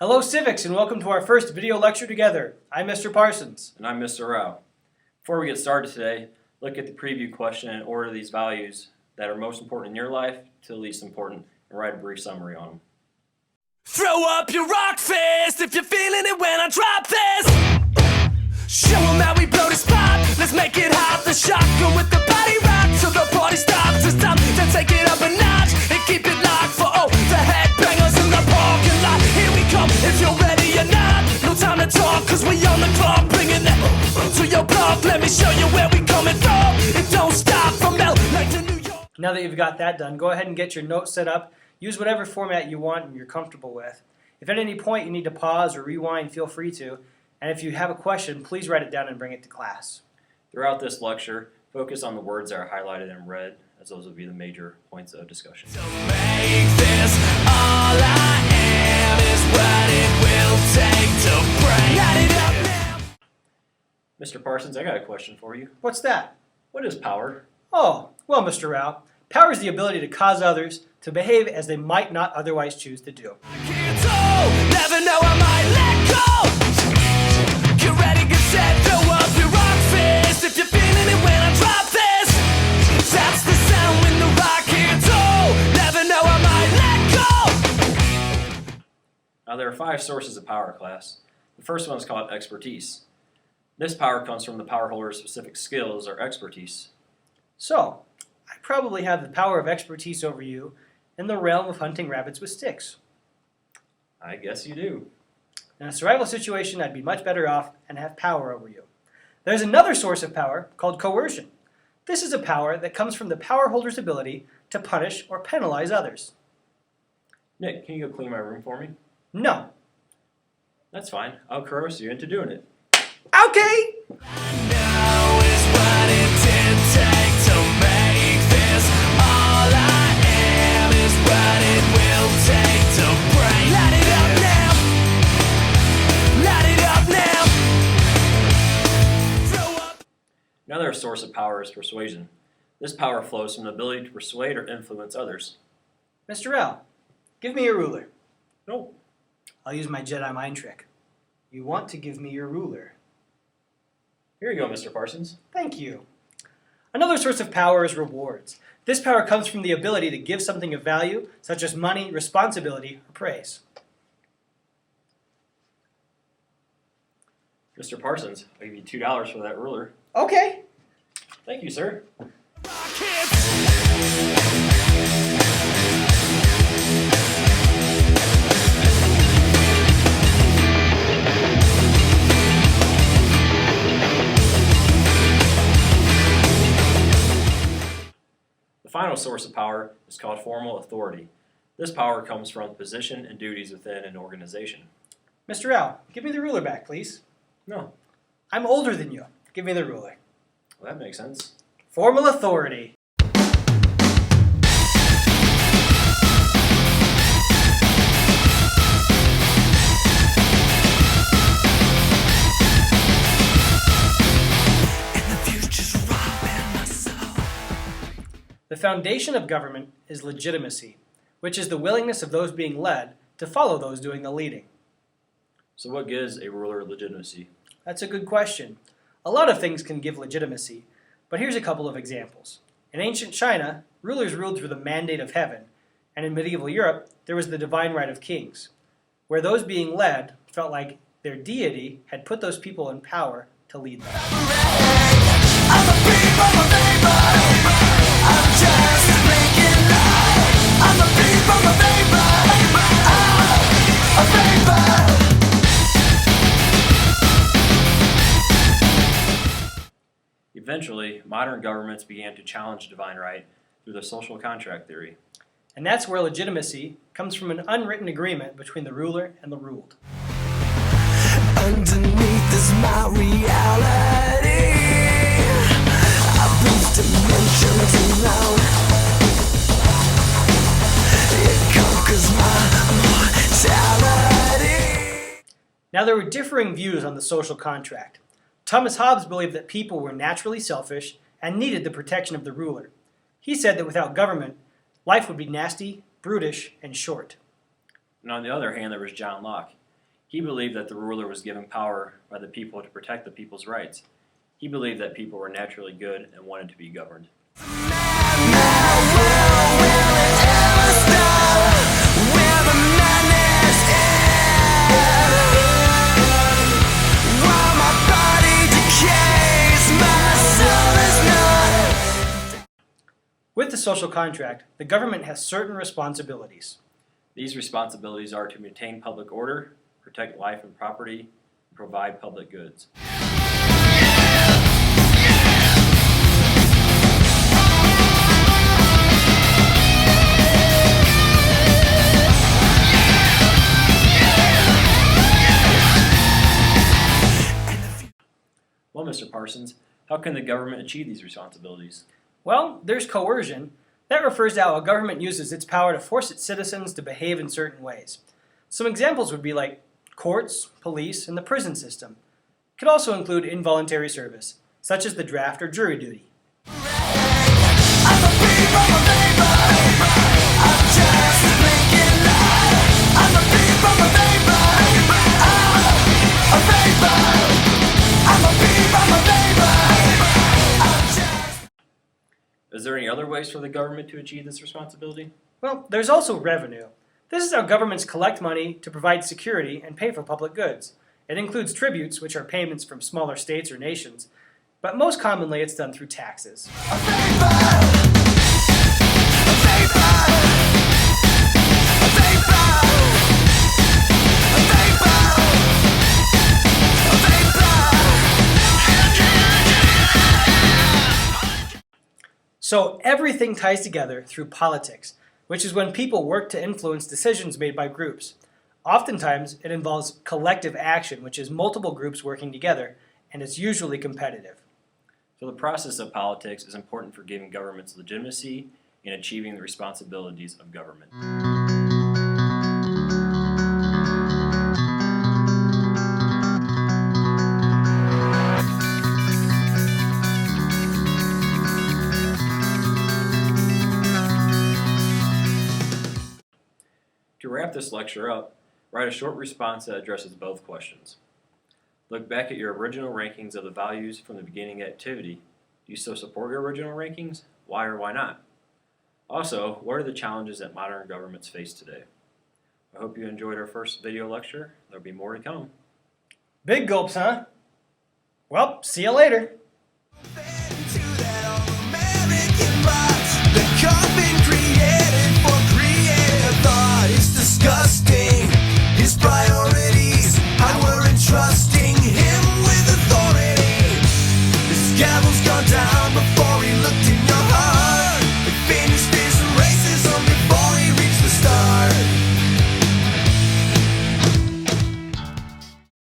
Hello Civics and welcome to our first video lecture together. I'm Mr. Parsons. And I'm Mr. Rao. Before we get started today, look at the preview question and order these values that are most important in your life to least important and write a brief summary on them. Throw up your rock fist if you're feeling it when I drop this. Show 'em how we blow the spot. Let's make it hot. The shotgun with the body rock till the party stops. It's time to take it up a notch and keep it locked for the headbangers in the parking lot. Here we come if you're ready or not. No time to talk 'cause we on the clock. Bringing that to your block. Let me show you where we coming from. It don't stop from LA to New York. Now that you've got that done, go ahead and get your notes set up. Use whatever format you want and you're comfortable with. If at any point you need to pause or rewind, feel free to. And if you have a question, please write it down and bring it to class. Throughout this lecture, focus on the words that are highlighted in red, as those will be the major points of discussion. To make this all I am is what it will take to break. Light it up now. Mr. Parsons, I got a question for you. What's that? What is power? Oh, well, Mr. Rao, power is the ability to cause others to behave as they might not otherwise choose to do. Never know I might let go. Get ready, get set, throw up your rock fist. If you're feeling it when I drop this, that's the sound when the rock hits. Never know I might let go. Now there are 5 sources of power, class. The first one is called expertise. This power comes from the power holder's specific skills or expertise. So, I probably have the power of expertise over you in the realm of hunting rabbits with sticks. I guess you do. In a survival situation, I'd be much better off and have power over you. There's another source of power called coercion. This is a power that comes from the power holder's ability to punish or penalize others. Nick, can you go clean my room for me? No. That's fine. I'll coerce you into doing it. Okay! Now is what it did take to make this all I am is what it will take to break. Light it up now. Light it up now. Throw up. Another source of power is persuasion. This power flows from the ability to persuade or influence others. Mr. Rao, give me your ruler. No. I'll use my Jedi mind trick. You want to give me your ruler. Here you go, Mr. Parsons. Thank you. Another source of power is rewards. This power comes from the ability to give something of value, such as money, responsibility, or praise. Mr. Parsons, I'll give you $2 for that ruler. Okay. Thank you, sir. The final source of power is called formal authority. This power comes from the position and duties within an organization. Mr. Rao, give me the ruler back, please. No. I'm older than you. Give me the ruler. Well, that makes sense. Formal authority. The foundation of government is legitimacy, which is the willingness of those being led to follow those doing the leading. So what gives a ruler legitimacy? That's a good question. A lot of things can give legitimacy, but here's a couple of examples. In ancient China, rulers ruled through the mandate of heaven, and in medieval Europe, there was the divine right of kings, where those being led felt like their deity had put those people in power to lead them. Eventually, modern governments began to challenge divine right through the social contract theory. And that's where legitimacy comes from, an unwritten agreement between the ruler and the ruled. Underneath is my reality. I've been dimensions around. It conquers my mortality. Now there were differing views on the social contract. Thomas Hobbes believed that people were naturally selfish and needed the protection of the ruler. He said that without government, life would be nasty, brutish, and short. And on the other hand, there was John Locke. He believed that the ruler was given power by the people to protect the people's rights. He believed that people were naturally good and wanted to be governed. With the social contract, the government has certain responsibilities. These responsibilities are to maintain public order, protect life and property, and provide public goods. Well, Mr. Parsons, how can the government achieve these responsibilities? Well, there's coercion. That refers to how a government uses its power to force its citizens to behave in certain ways. Some examples would be like courts, police, and the prison system. It could also include involuntary service, such as the draft or jury duty. Is there any other ways for the government to achieve this responsibility? Well, there's also revenue. This is how governments collect money to provide security and pay for public goods. It includes tributes, which are payments from smaller states or nations, but most commonly it's done through taxes. So everything ties together through politics, which is when people work to influence decisions made by groups. Oftentimes, it involves collective action, which is multiple groups working together, and it's usually competitive. So the process of politics is important for giving governments legitimacy and achieving the responsibilities of government. To wrap this lecture up, write a short response that addresses both questions. Look back at your original rankings of the values from the beginning activity. Do you still support your original rankings? Why or why not? Also, what are the challenges that modern governments face today? I hope you enjoyed our first video lecture. There'll be more to come. Big gulps, huh? Well, see you later.